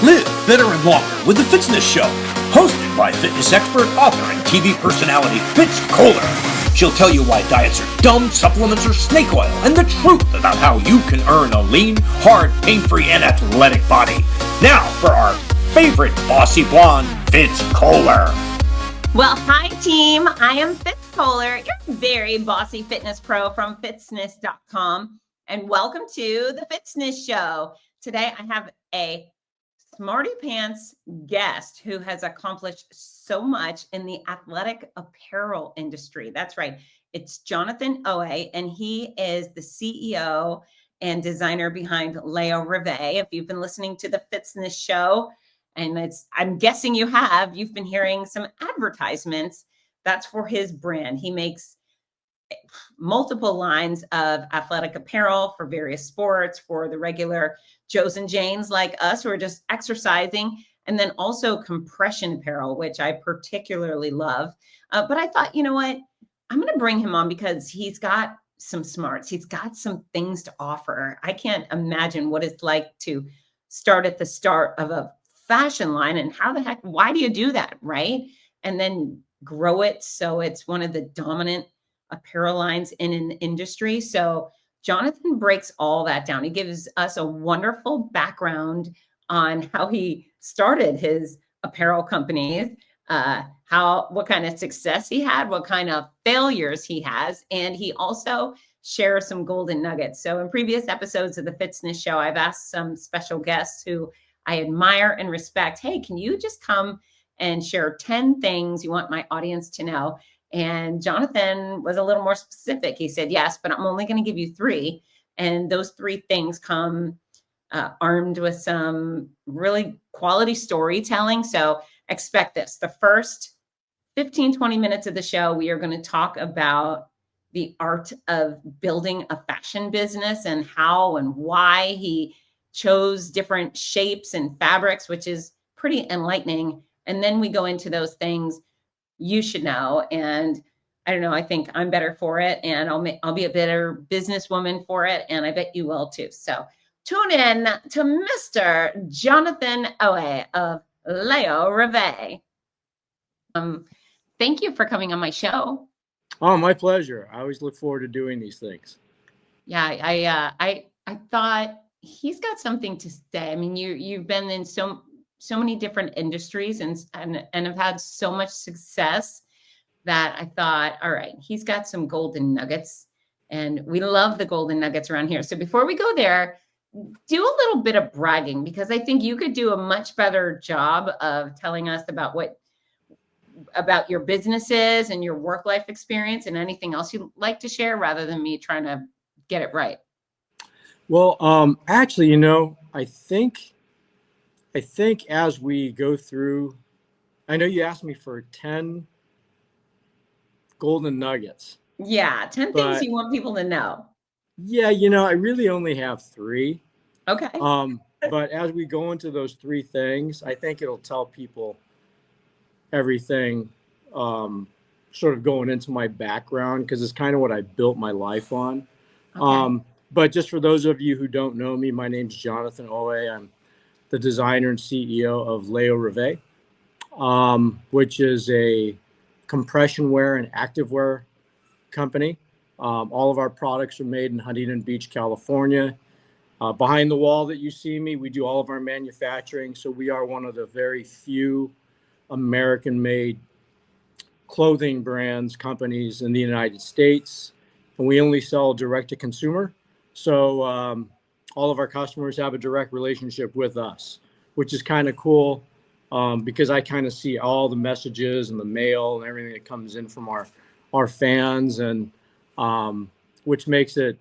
Live better and longer with the Fitzness Show, hosted by fitness expert, author, and TV personality Fitz Kohler. She'll tell you why diets are dumb, supplements are snake oil, and the truth about how you can earn a lean, hard, pain-free, and athletic body. Now for our favorite bossy blonde, Fitz Kohler. Well, hi team. I am Fitz Kohler, your very bossy fitness pro from Fitzness.com, and welcome to the Fitzness Show. Today I have a smarty pants guest who has accomplished so much in the athletic apparel industry. That's right. It's Jonathan Owe, and he is the CEO and designer behind LEORÄVER. If you've been listening to the Fitzness Show, and I'm guessing you've been hearing some advertisements. That's for his brand. He makes multiple lines of athletic apparel for various sports, for the regular Joes and Janes like us who are just exercising, and then also compression apparel, which I particularly love. But I thought, you know what? I'm going to bring him on because he's got some smarts. He's got some things to offer. I can't imagine what it's like to start at the start of a fashion line, and why do you do that, right? And then grow it so it's one of the dominant apparel lines in an industry. So Jonathan breaks all that down. He gives us a wonderful background on how he started his apparel companies, what kind of success he had, what kind of failures he has, and he also shares some golden nuggets. So in previous episodes of the Fitzness Show, I've asked some special guests who I admire and respect, hey, can you just come and share 10 things you want my audience to know? And Jonathan was a little more specific. He said, yes, but I'm only going to give you 3. And those 3 things come armed with some really quality storytelling. So expect this. The first 15, 20 minutes of the show, we are going to talk about the art of building a fashion business and how and why he chose different shapes and fabrics, which is pretty enlightening. And then we go into those things you should know. And I don't know, I think I'm better for it, and I'll be a better businesswoman for it. And I bet you will too. So tune in to Mr. Jonathan Owe of LEORÄVER. Thank you for coming on my show. Oh, my pleasure. I always look forward to doing these things. Yeah, I thought he's got something to say. I mean, you've been in so many different industries and have had so much success that I thought, all right, he's got some golden nuggets, and we love the golden nuggets around here. So before we go there, do a little bit of bragging, because I think you could do a much better job of telling us about your businesses and your work-life experience and anything else you'd like to share, rather than me trying to get it right. Well, actually, I think as we go through, I know you asked me for 10 golden nuggets. Yeah, 10 things you want people to know. Yeah, I really only have 3. Okay. But as we go into those 3 things, I think it'll tell people everything, sort of going into my background, because it's kind of what I built my life on. Okay. But just for those of you who don't know me, my name's Jonathan Owe. I'm the designer and CEO of LEORÄVER, which is a compression wear and activewear company. All of our products are made in Huntington Beach, California. Behind the wall that you see me, we do all of our manufacturing. So we are one of the very few American-made clothing brands, companies in the United States. And we only sell direct to consumer. So all of our customers have a direct relationship with us, which is kind of cool, because I kind of see all the messages and the mail and everything that comes in from our fans, and which makes it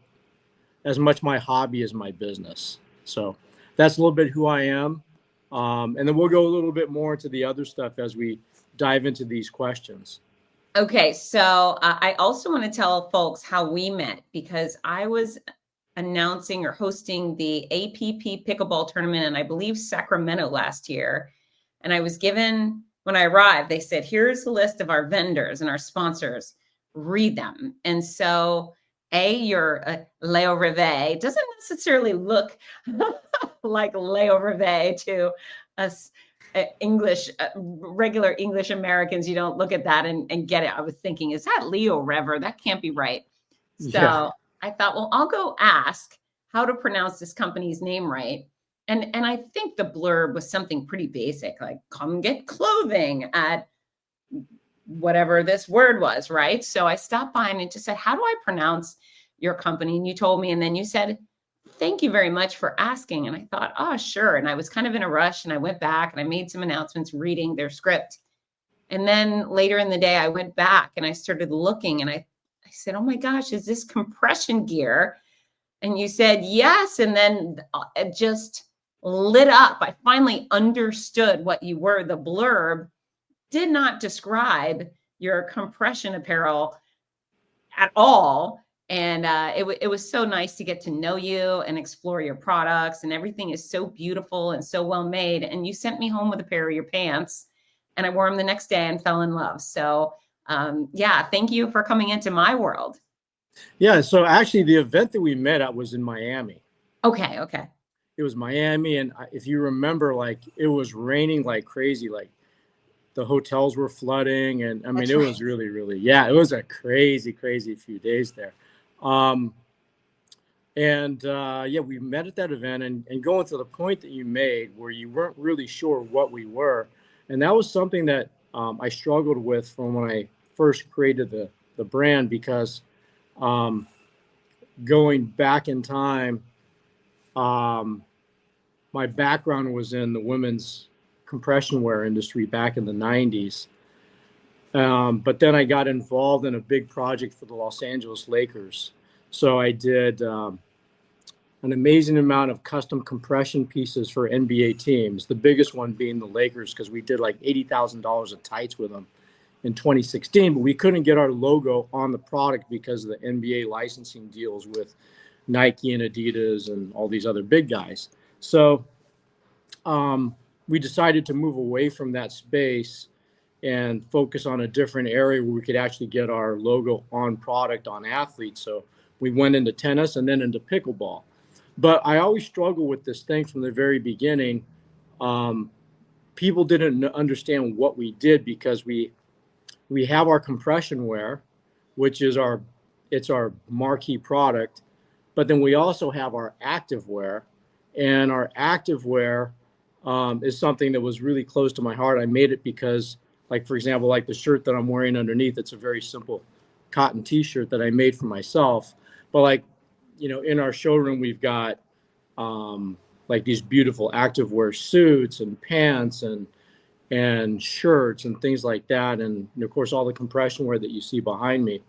as much my hobby as my business. So that's a little bit who I am. And then we'll go a little bit more into the other stuff as we dive into these questions. Okay, so I also want to tell folks how we met, because I was announcing or hosting the APP pickleball tournament in, I believe, Sacramento last year. And I was given, when I arrived, they said, here's the list of our vendors and our sponsors, read them. And so You're LEORÉVER. It doesn't necessarily look like LEORÉVER to us English, regular English Americans. You don't look at that and get it. I was thinking, is that LEORÉVER? That can't be right. Yeah. So I thought, well, I'll go ask how to pronounce this company's name right. And I think the blurb was something pretty basic, like come get clothing at whatever this word was, right? So I stopped by and it just said, how do I pronounce your company? And you told me, and then you said, thank you very much for asking. And I thought, oh, sure. And I was kind of in a rush and I went back and I made some announcements reading their script. And then later in the day, I went back and I started looking and I said, oh my gosh, is this compression gear? And you said, yes. And then it just lit up. I finally understood what you were. The blurb did not describe your compression apparel at all. And it was so nice to get to know you and explore your products. And everything is so beautiful and so well made. And you sent me home with a pair of your pants and I wore them the next day and fell in love. So yeah, thank you for coming into my world. Yeah. So actually the event that we met at was in Miami. Okay. It was Miami. And if you remember, like it was raining like crazy, like the hotels were flooding. And I mean, That's it right. was really, yeah, it was a crazy few days there. Yeah, we met at that event and going to the point that you made where you weren't really sure what we were. And that was something that I struggled with from when I first created the brand, because going back in time, my background was in the women's compression wear industry back in the 90s. But then I got involved in a big project for the Los Angeles Lakers. So I did an amazing amount of custom compression pieces for NBA teams, the biggest one being the Lakers, because we did like $80,000 of tights with them in 2016, but we couldn't get our logo on the product because of the NBA licensing deals with Nike and Adidas and all these other big guys. So we decided to move away from that space and focus on a different area where we could actually get our logo on product on athletes. So we went into tennis and then into pickleball. But I always struggle with this thing from the very beginning. People didn't understand what we did because we have our compression wear, which is our marquee product. But then we also have our active wear, and our active wear is something that was really close to my heart. I made it because, like, for example, like the shirt that I'm wearing underneath, it's a very simple cotton t-shirt that I made for myself. But like, you know, in our showroom, we've got like these beautiful activewear suits and pants and shirts and things like that. And of course, all the compression wear that you see behind me.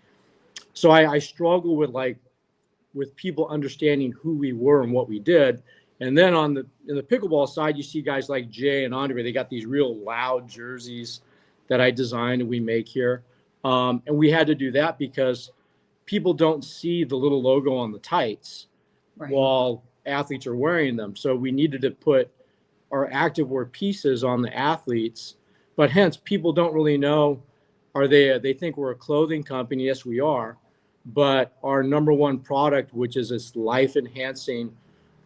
So I struggle with people understanding who we were and what we did. And then in the pickleball side, you see guys like Jay and Andre. They got these real loud jerseys that I designed and we make here. And we had to do that because people don't see the little logo on the tights while athletes are wearing them. So we needed to put our activewear pieces on the athletes, but hence people don't really know, they think we're a clothing company. Yes, we are. But our number one product, which is this life enhancing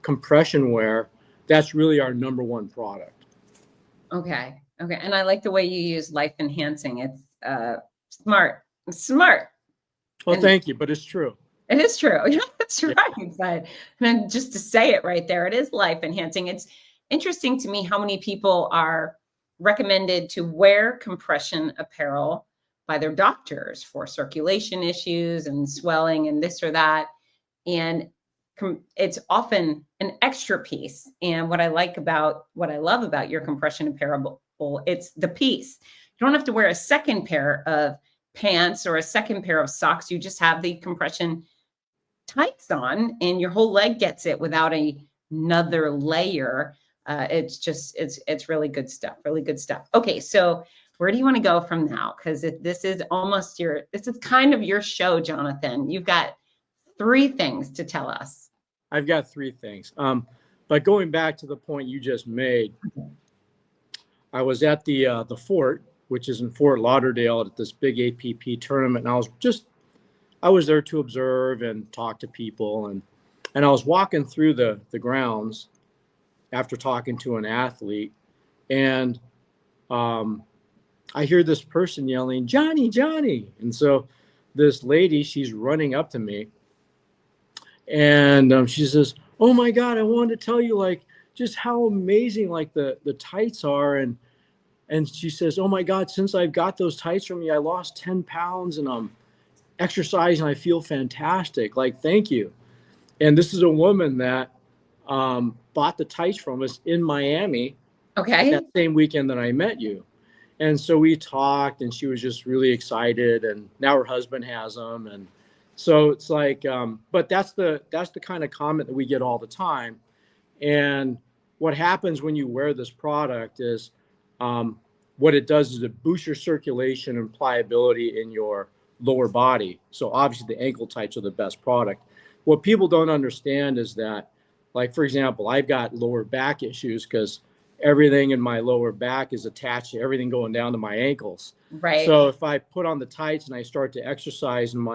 compression wear, that's really our number one product. Okay. And I like the way you use life enhancing. It's smart. It's smart. Well, thank you, but it's true. It is true. Yeah, that's right. But then just to say it right there, it is life enhancing. It's interesting to me how many people are recommended to wear compression apparel by their doctors for circulation issues and swelling and this or that. And it's often an extra piece. And what I love about your compression apparel, it's the piece. You don't have to wear a second pair of pants or a second pair of socks. You just have the compression tights on and your whole leg gets it without another layer. It's really good stuff. Okay. So where do you want to go from now? Because this is kind of your show, Jonathan. You've got 3 things to tell us. I've got 3 things. But going back to the point you just made, I was at the Fort, which is in Fort Lauderdale, at this big APP tournament, and I was just I was there to observe and talk to people, and I was walking through the grounds after talking to an athlete, and I hear this person yelling, "Johnny, Johnny!" And so this lady, she's running up to me, and she says, "Oh my God, I wanted to tell you like just how amazing like the tights are." And she says, "Oh my God, since I've got those tights from you, I lost 10 pounds and I'm exercising. I feel fantastic. Like, thank you." And this is a woman that bought the tights from us in Miami Okay. that same weekend that I met you. And so we talked, and she was just really excited. And now her husband has them, and so it's like, but that's the kind of comment that we get all the time. And what happens when you wear this product is, what it does is it boosts your circulation and pliability in your lower body. So obviously the ankle tights are the best product. What people don't understand is that, like, for example, I've got lower back issues because everything in my lower back is attached to everything going down to my ankles. Right. So if I put on the tights and I start to exercise and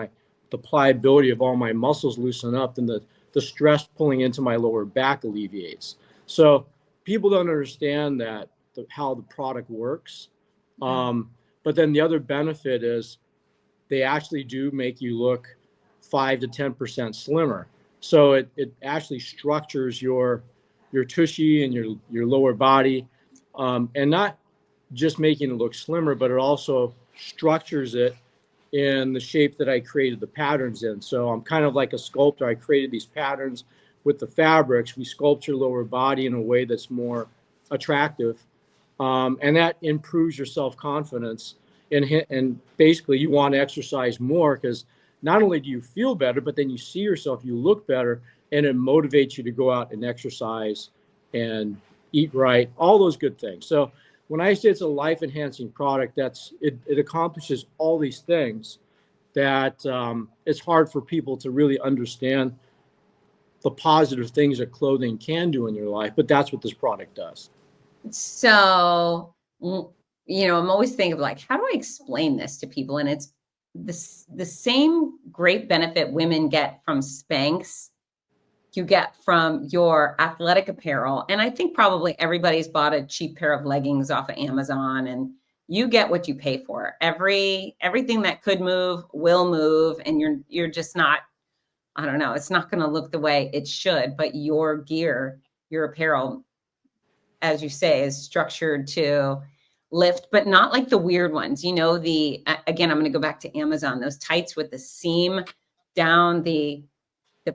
the pliability of all my muscles loosen up, then the stress pulling into my lower back alleviates. So people don't understand that how the product works. But then the other benefit is they actually do make you look 5 to 10% slimmer. So it actually structures your tushy and your lower body, and not just making it look slimmer, but it also structures it in the shape that I created the patterns in. So I'm kind of like a sculptor. I created these patterns with the fabrics. We sculpt your lower body in a way that's more attractive, and that improves your self-confidence. And basically, you want to exercise more because not only do you feel better, but then you see yourself, you look better, and it motivates you to go out and exercise and eat right, all those good things. So when I say it's a life-enhancing product, it accomplishes all these things that it's hard for people to really understand the positive things that clothing can do in your life, but that's what this product does. So, I'm always thinking of like, how do I explain this to people? And it's the same great benefit women get from Spanx, you get from your athletic apparel. And I think probably everybody's bought a cheap pair of leggings off of Amazon, and you get what you pay for. Everything that could move will move, and you're just not, I don't know, it's not going to look the way it should, but your gear, your apparel, as you say, is structured to lift, but not like the weird ones. Again, I'm going to go back to Amazon, those tights with the seam down the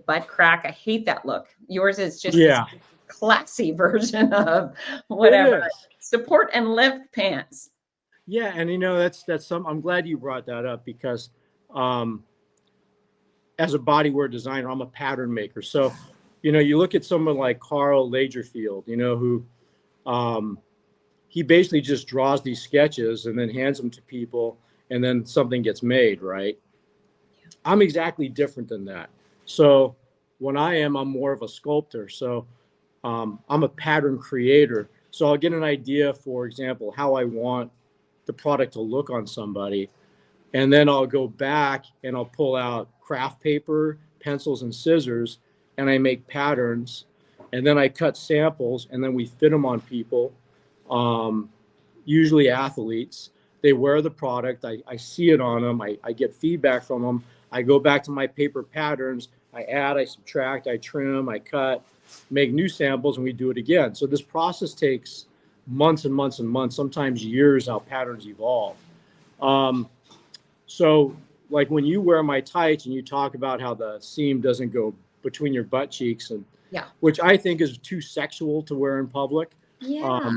butt crack. I hate that look. Yours is just this classy version of whatever. Support and lift pants. Yeah, and that's some. I'm glad you brought that up because, as a bodywear designer, I'm a pattern maker. So, you look at someone like Karl Lagerfeld, who he basically just draws these sketches and then hands them to people, and then something gets made, right? Yeah. I'm exactly different than that. So when I'm more of a sculptor. So I'm a pattern creator. So I'll get an idea, for example, how I want the product to look on somebody. And then I'll go back and I'll pull out craft paper, pencils, and scissors, and I make patterns. And then I cut samples, and then we fit them on people, usually athletes. They wear the product. I see it on them. I get feedback from them. I go back to my paper patterns. I add, I subtract, I trim, I cut, make new samples, and we do it again. So this process takes months and months and months, sometimes years, how patterns evolve. So like when you wear my tights and you talk about how the seam doesn't go between your butt cheeks, and which I think is too sexual to wear in public. Yeah.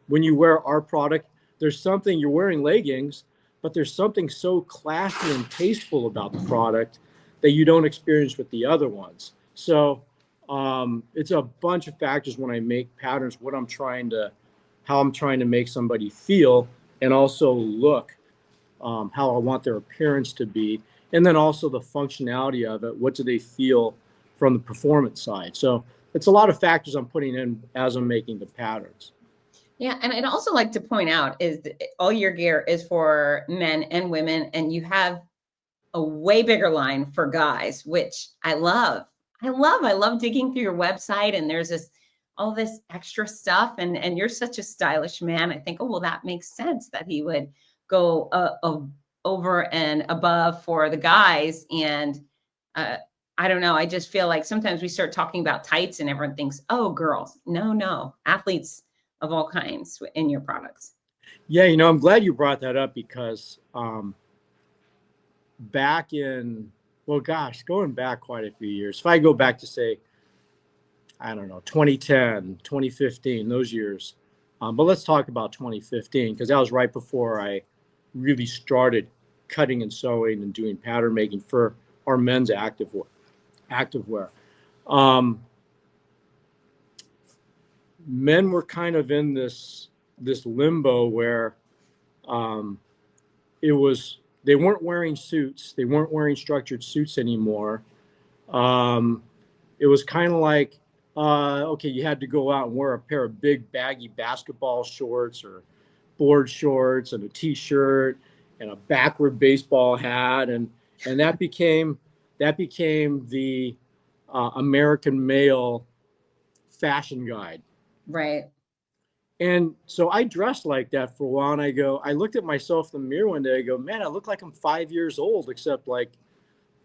When you wear our product, there's something, you're wearing leggings, but there's something so classy and tasteful about the product that you don't experience with the other ones. So it's a bunch of factors when I make patterns, how I'm trying to make somebody feel, and also look, how I want their appearance to be. And then also the functionality of it. What do they feel from the performance side? So it's a lot of factors I'm putting in as I'm making the patterns. Yeah. And I'd also like to point out is that all your gear is for men and women, and you have a way bigger line for guys, which I love. I love digging through your website, and there's all this extra stuff, and you're such a stylish man. I think, oh, well, that makes sense that he would go over and above for the guys. And I don't know. I just feel like sometimes we start talking about tights and everyone thinks, oh, girls. No, athletes of all kinds in your products. Yeah, I'm glad you brought that up because back in, well, gosh, going back quite a few years, if I go back to say, I don't know, 2010, 2015, those years. But let's talk about 2015 because that was right before I really started cutting and sewing and doing pattern making for our men's activewear. Men were kind of in this limbo where they weren't wearing suits, they weren't wearing structured suits anymore. It was kind of like, okay, you had to go out and wear a pair of big baggy basketball shorts or board shorts and a t-shirt and a backward baseball hat, and that became the American male fashion guide. Right. And so I dressed like that for a while, and I looked at myself in the mirror one day, I go, man, I look like I'm 5 years old, except like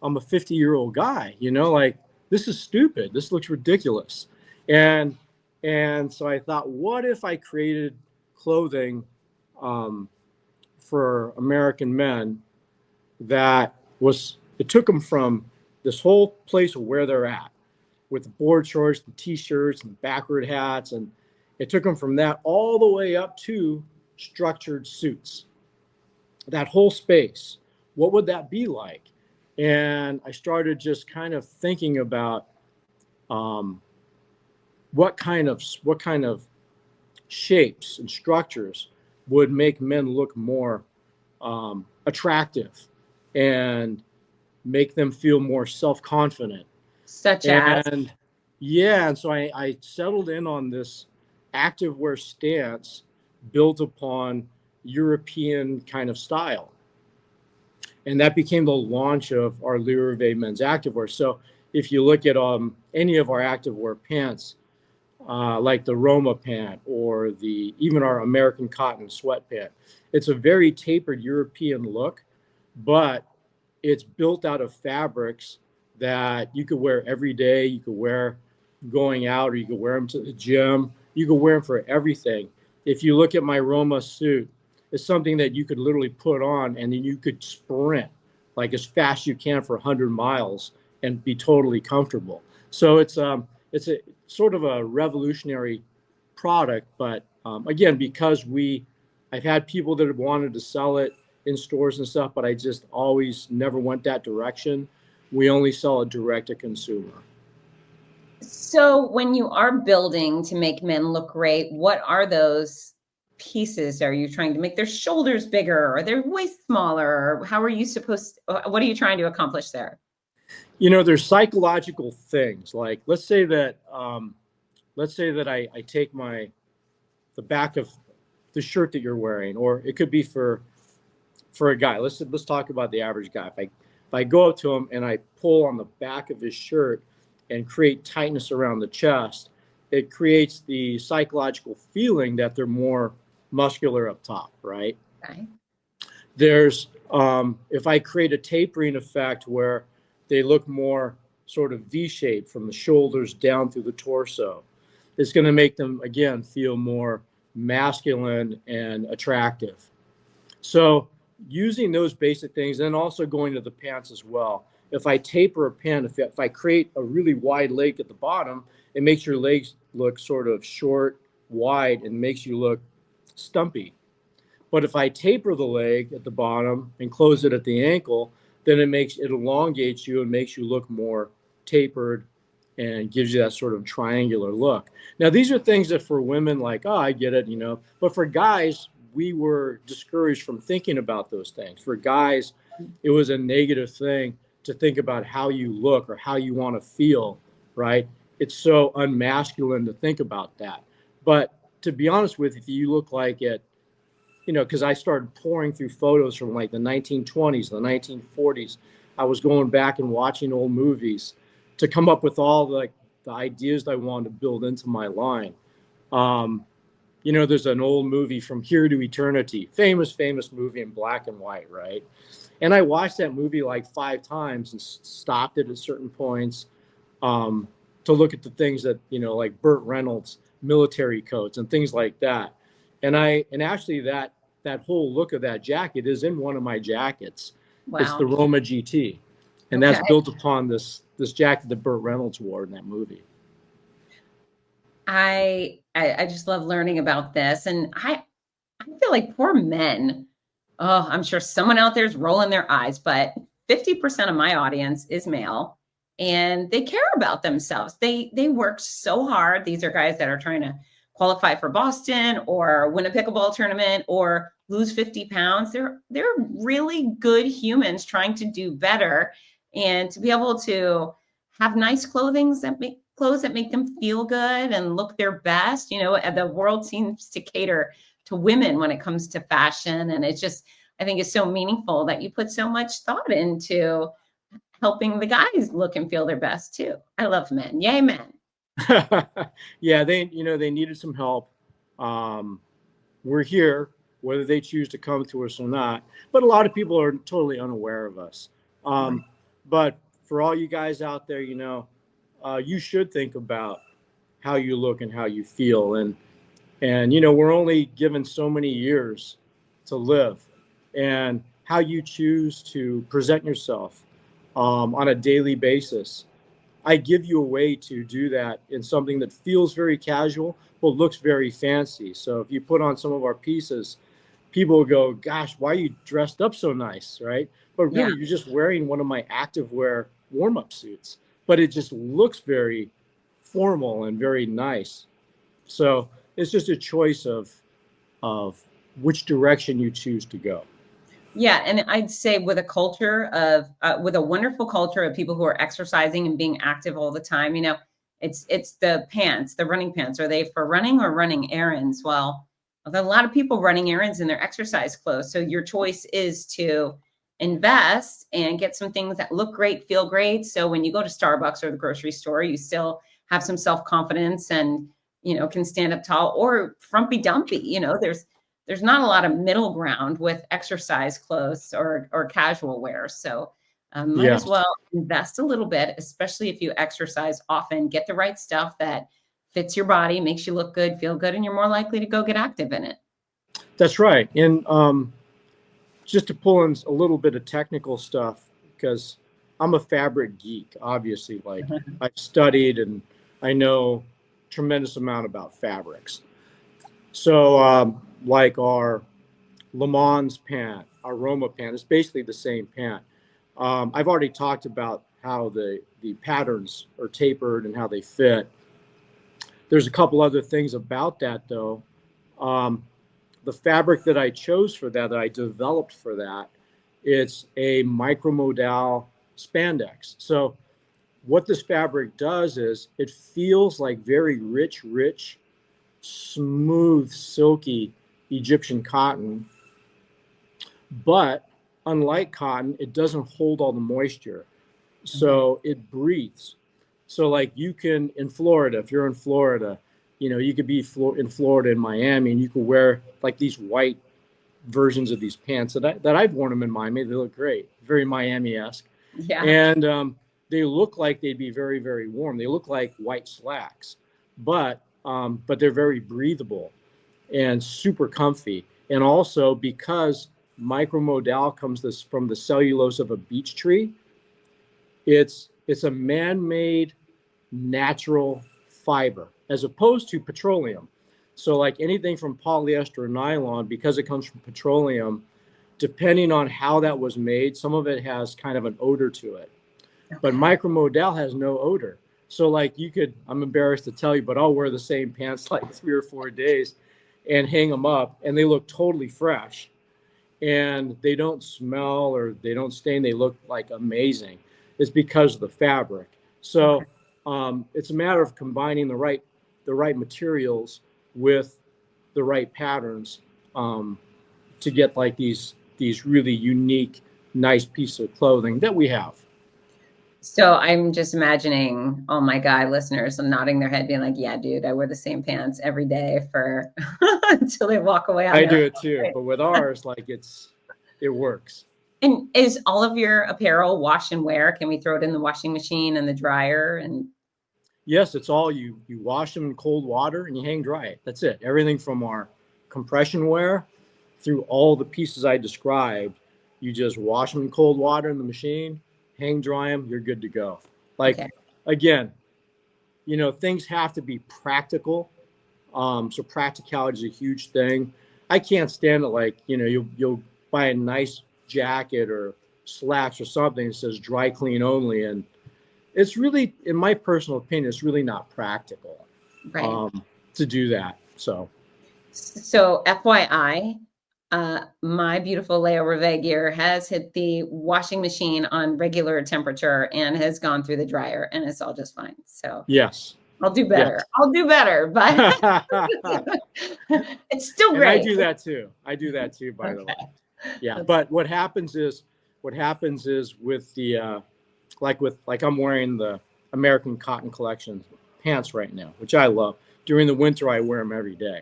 I'm a 50-year-old guy, like this is stupid. This looks ridiculous. And so I thought, what if I created clothing for American men it took them from this whole place of where they're at with the board shorts, the t-shirts, and the backward hats, and it took them from that all the way up to structured suits. That whole space, what would that be like? And I started just kind of thinking about what kind of shapes and structures would make men look more attractive and make them feel more self-confident. Such as? And so I settled in on this activewear stance built upon European kind of style. And that became the launch of our LEORÄVER men's activewear. So if you look at any of our activewear pants, like the Roma pant or even our American cotton sweat pant, it's a very tapered European look, but it's built out of fabrics that you could wear every day. You could wear going out, or you could wear them to the gym. You could wear them for everything. If you look at my Roma suit, it's something that you could literally put on and then you could sprint like as fast as you can for 100 miles and be totally comfortable. So it's a sort of a revolutionary product, but again, because I've had people that have wanted to sell it in stores and stuff, but I just always never went that direction. We only sell it direct to consumer. So when you are building to make men look great, what are those pieces? Are you trying to make their shoulders bigger or their waist smaller? Or how are you what are you trying to accomplish there? There's psychological things. Like let's say that I take the back of the shirt that you're wearing, or it could be for a guy. Let's talk about the average guy. If I go up to him and I pull on the back of his shirt and create tightness around the chest, it creates the psychological feeling that they're more muscular up top, right? Okay. There's if I create a tapering effect where they look more sort of V-shaped from the shoulders down through the torso, it's going to make them, again, feel more masculine and attractive. So using those basic things, and also going to the pants as well. If I taper a pant, if I create a really wide leg at the bottom, it makes your legs look sort of short, wide, and makes you look stumpy. But if I taper the leg at the bottom and close it at the ankle, then it elongates you and makes you look more tapered and gives you that sort of triangular look. Now, these are things that for women, like, oh, I get it, but for guys, we were discouraged from thinking about those things. For guys, it was a negative thing to think about how you look or how you want to feel, right? It's so unmasculine to think about that. But to be honest with you, if you look like at because I started pouring through photos from like the 1920s, the 1940s. I was going back and watching old movies to come up with all the ideas that I wanted to build into my line. There's an old movie, From Here to Eternity, famous movie in black and white, right? And I watched that movie like 5 times and stopped it at certain points to look at the things that, like Burt Reynolds, military coats and things like that. And actually that whole look of that jacket is in one of my jackets. Wow. It's the Roma GT. And that's built upon this jacket that Burt Reynolds wore in that movie. I just love learning about this. And I feel like poor men. Oh, I'm sure someone out there is rolling their eyes, but 50% of my audience is male and they care about themselves. They work so hard. These are guys that are trying to qualify for Boston or win a pickleball tournament or lose 50 pounds. They're really good humans trying to do better, and to be able to have nice clothes that make them feel good and look their best. The world seems to cater to women when it comes to fashion. And it's just, I think it's so meaningful that you put so much thought into helping the guys look and feel their best too. I love men. Yay, men. Yeah, they needed some help. We're here, whether they choose to come to us or not. But a lot of people are totally unaware of us. But for all you guys out there, you should think about how you look and how you feel. And we're only given so many years to live, and how you choose to present yourself on a daily basis. I give you a way to do that in something that feels very casual, but looks very fancy. So if you put on some of our pieces, people will go, gosh, why are you dressed up so nice, right? But really, you're just wearing one of my activewear warm-up suits, but it just looks very formal and very nice. So it's just a choice of which direction you choose to go. Yeah, and I'd say with a wonderful culture of people who are exercising and being active all the time, it's the pants, the running pants. Are they for running or running errands? Well, there's a lot of people running errands in their exercise clothes. So your choice is to invest and get some things that look great, feel great. So when you go to Starbucks or the grocery store, you still have some self-confidence and, can stand up tall, or frumpy dumpy. There's not a lot of middle ground with exercise clothes or casual wear. So might as well invest a little bit, especially if you exercise often. Get the right stuff that fits your body, makes you look good, feel good, and you're more likely to go get active in it. That's right. And just to pull in a little bit of technical stuff, because I'm a fabric geek, obviously. Like I've studied and I know tremendous amount about fabrics. So like our Le Mans pant, our Roma pant, it's basically the same pant. I've already talked about how the patterns are tapered and how they fit. There's a couple other things about that though. The fabric that I chose for that I developed for that, it's a micromodal spandex. So what this fabric does is it feels like very rich, smooth, silky Egyptian cotton. But unlike cotton, it doesn't hold all the moisture. So it breathes. So like you can, in Florida, if you're in Florida, you could be in Florida, in Miami, and you could wear like these white versions of these pants that I've worn them in Miami. They look great, very Miami-esque. Yeah. And they look like they'd be very, very warm. They look like white slacks, but they're very breathable and super comfy. And also because micromodal comes from the cellulose of a beech tree, it's a man-made natural fiber as opposed to petroleum. So like anything from polyester or nylon, because it comes from petroleum, depending on how that was made, some of it has kind of an odor to it. But micromodal has no odor. So like I'm embarrassed to tell you, but I'll wear the same pants like 3 or 4 days and hang them up, and they look totally fresh. And they don't smell or they don't stain. They look like amazing. It's because of the fabric. So it's a matter of combining the right materials with the right patterns. to get like these really unique, nice pieces of clothing that we have. So I'm just imagining all my guy listeners nodding their head, being like, yeah, dude, I wear the same pants every day for until they walk away. I do it too, but with ours, like it works. And is all of your apparel wash and wear? Can we throw it in the washing machine and the dryer? And yes, it's all you wash them in cold water and you hang dry it. That's it. Everything from our compression wear through all the pieces I described, you just wash them in cold water in the machine, hang dry them, you're good to go. Like, okay. Again, you know, things have to be practical. So practicality is a huge thing. I can't stand it. Like, you know, you'll buy a nice jacket or slacks or something that says dry clean only. And it's really, in my personal opinion, it's really not practical to do that. So FYI, my beautiful LEORÉVER gear has hit the washing machine on regular temperature and has gone through the dryer, and it's all just fine. So yes, I'll do better. Yes. I'll do better, but it's still great. And I do that too. By the way. Yeah. But what happens is with the like I'm wearing the American Cotton Collection pants right now, which I love. During the winter, I wear them every day.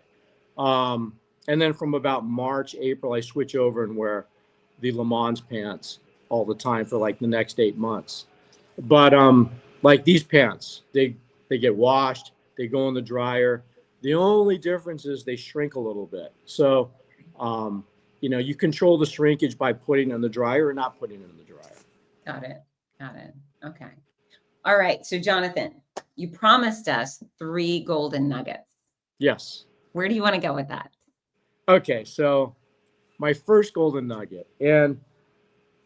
And then from about March, April, I switch over and wear the Le Mans pants all the time for like the next 8 months. But like these pants, they get washed, they go in the dryer. The only difference is they shrink a little bit. So, you know, you control the shrinkage by putting it in the dryer or not putting it in the dryer. Got it. Okay. All right. So Jonathan, you promised us 3 golden nuggets. Yes. Where do you want to go with that? Okay, so my first golden nugget, and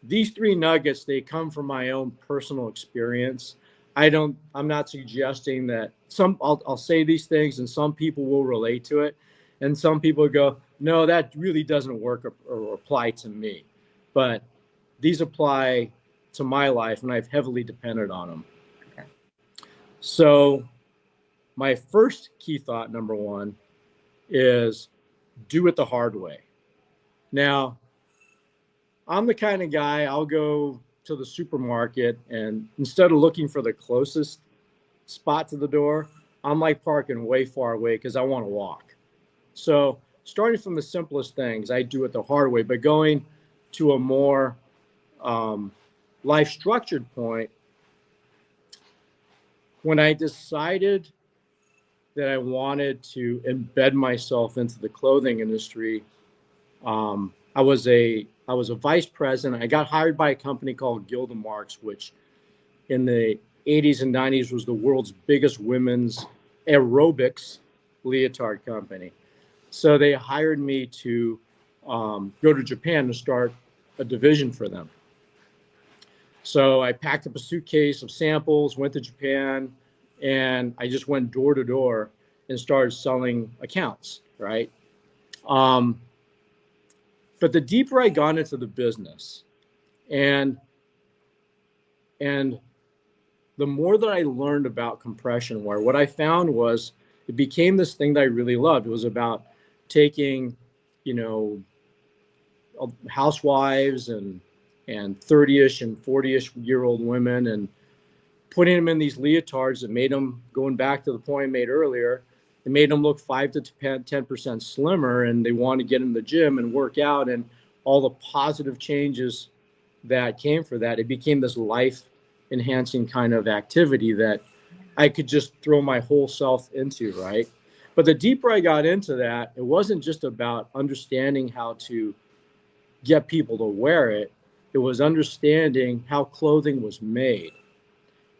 these 3 nuggets, they come from my own personal experience. I'm not suggesting that I'll say these things and some people will relate to it. And some people go, no, that really doesn't work or apply to me. But these apply to my life and I've heavily depended on them. Okay. So my first key thought, number 1, is do it the hard way. Now, I'm the kind of guy, I'll go to the supermarket and instead of looking for the closest spot to the door, I'm like parking way far away because I want to walk. So starting from the simplest things, I do it the hard way, but going to a more life structured point, when I decided that I wanted to embed myself into the clothing industry, I was a vice president. I got hired by a company called Gilda Marks, which in the 80s and 90s was the world's biggest women's aerobics leotard company. So they hired me to go to Japan to start a division for them. So I packed up a suitcase of samples, went to Japan, and I just went door to door and started selling accounts, right? But the deeper I got into the business and the more that I learned about compression wear, what I found was it became this thing that I really loved. It was about taking, you know, housewives and 30-ish and 40-ish year old women and putting them in these leotards that made them, going back to the point I made earlier, it made them look 5 to 10% slimmer, and they want to get in the gym and work out, and all the positive changes that came for that. It became this life enhancing kind of activity that I could just throw my whole self into, right? But the deeper I got into that, it wasn't just about understanding how to get people to wear it. It was understanding how clothing was made.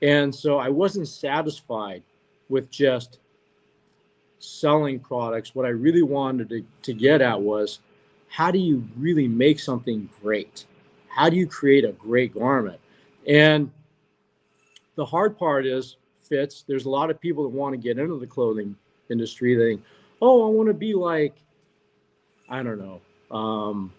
And so I wasn't satisfied with just selling products. What I really wanted to get at was, how do you really make something great? How do you create a great garment? And the hard part is, Fitz, there's a lot of people that want to get into the clothing industry. They think, oh, I want to be like, I don't know,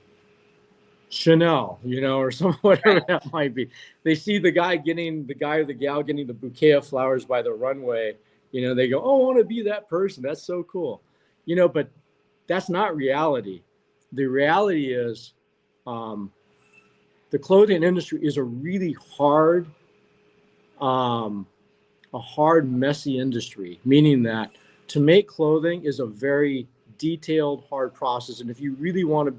Chanel, you know, or some whatever that might be. They see the guy or the gal getting the bouquet of flowers by the runway. You know, they go, oh, I want to be that person. That's so cool. You know, but that's not reality. the reality is, the clothing industry is a really hard, messy industry, meaning that to make clothing is a very detailed, hard process. And if you really want to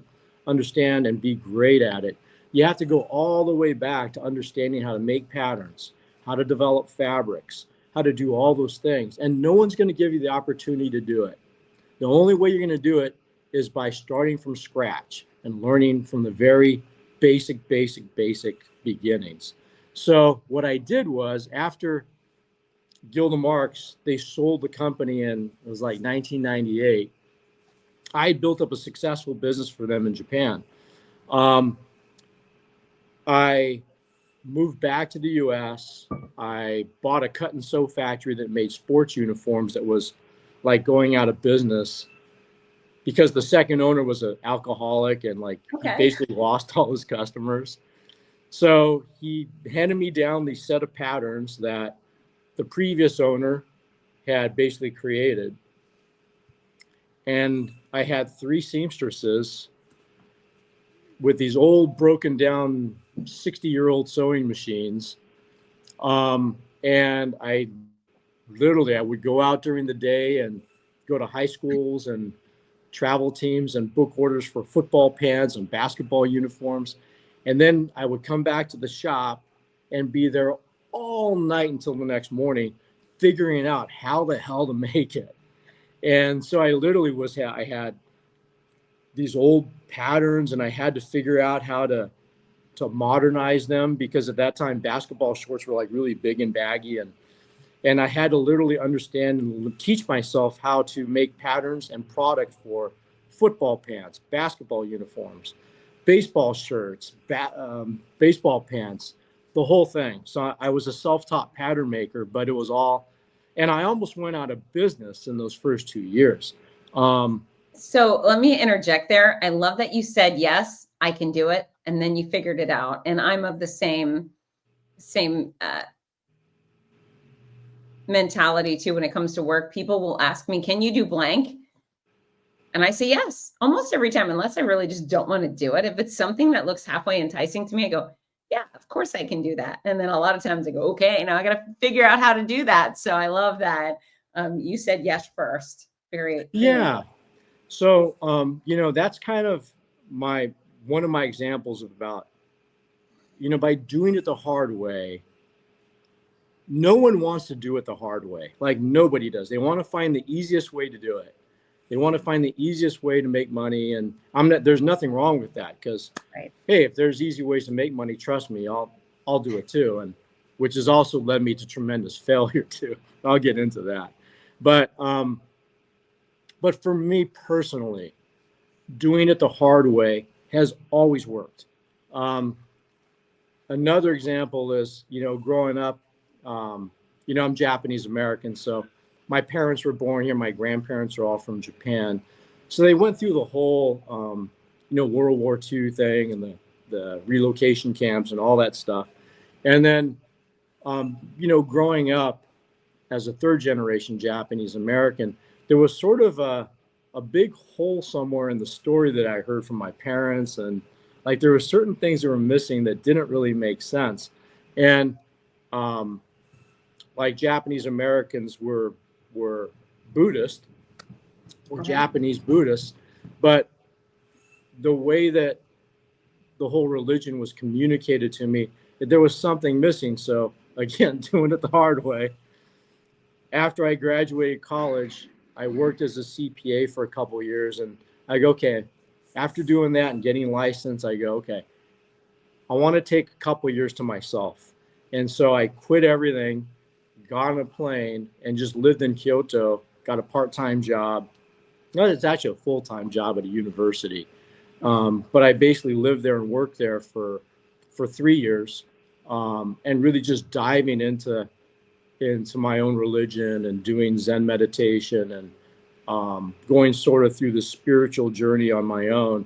understand and be great at it, you have to go all the way back to understanding how to make patterns, how to develop fabrics, how to do all those things. And no one's going to give you the opportunity to do it. The only way you're going to do it is by starting from scratch and learning from the very basic beginnings. So what I did was, after Gilda Marks, they sold the company in, it was like 1998. I built up a successful business for them in Japan. I moved back to the US. I bought a cut and sew factory that made sports uniforms that was like going out of business because the second owner was an alcoholic and he basically lost all his customers. So he handed me down these set of patterns that the previous owner had basically created. And I had 3 seamstresses with these old broken down 60-year-old sewing machines. And I would go out during the day and go to high schools and travel teams and book orders for football pads and basketball uniforms. And then I would come back to the shop and be there all night until the next morning, figuring out how the hell to make it. And so I literally I had these old patterns and I had to figure out how to modernize them, because at that time basketball shorts were like really big and baggy, and I had to literally understand and teach myself how to make patterns and product for football pants, basketball uniforms, baseball shirts, baseball pants, the whole thing. So I was a self-taught pattern maker, but it was all, and I almost went out of business in those first 2 years. So let me interject there. I love that you said, yes, I can do it. And then you figured it out. And I'm of the same mentality too. When it comes to work, people will ask me, can you do blank? And I say, yes, almost every time, unless I really just don't want to do it. If it's something that looks halfway enticing to me, I go, yeah, of course I can do that. And then a lot of times I go, okay, now I got to figure out how to do that. So I love that. You said yes first. Very yeah. So, that's kind of one of my examples of about, by doing it the hard way. No one wants to do it the hard way. Like, nobody does. They want to find the easiest way to do it. They want to find the easiest way to make money. And there's nothing wrong with that, because, hey, if there's easy ways to make money, trust me, I'll do it too. And which has also led me to tremendous failure too. I'll get into that. But for me personally, doing it the hard way has always worked. Another example is, growing up, I'm Japanese American, so my parents were born here. My grandparents are all from Japan. So they went through the whole, World War II thing and the relocation camps and all that stuff. And then, growing up as a third generation Japanese American, there was sort of a big hole somewhere in the story that I heard from my parents. And there were certain things that were missing that didn't really make sense. And Japanese Americans were Buddhist, or Japanese Buddhists, but the way that the whole religion was communicated to me, there was something missing. So again, doing it the hard way. After I graduated college, I worked as a CPA for a couple of years, and I go, okay, after doing that and getting licensed, I go, okay, I want to take a couple of years to myself. And so I quit everything, got on a plane, and just lived in Kyoto, got a part-time job. No, it's actually a full-time job at a university. But I basically lived there and worked there for 3 years, and really just diving into my own religion and doing Zen meditation and going sort of through the spiritual journey on my own,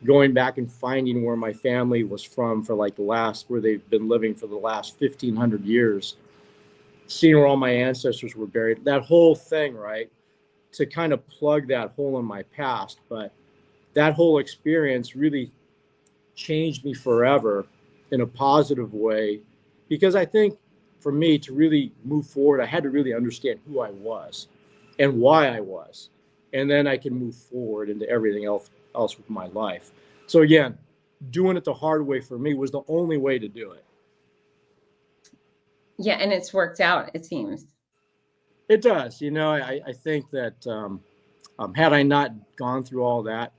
going back and finding where my family was from for where they've been living for the last 1,500 years, seeing where all my ancestors were buried, that whole thing, right? To kind of plug that hole in my past. But that whole experience really changed me forever in a positive way, because I think for me to really move forward, I had to really understand who I was and why I was. And then I can move forward into everything else with my life. So again, doing it the hard way for me was the only way to do it. Yeah, and it's worked out, it seems. It does. I think that had I not gone through all that,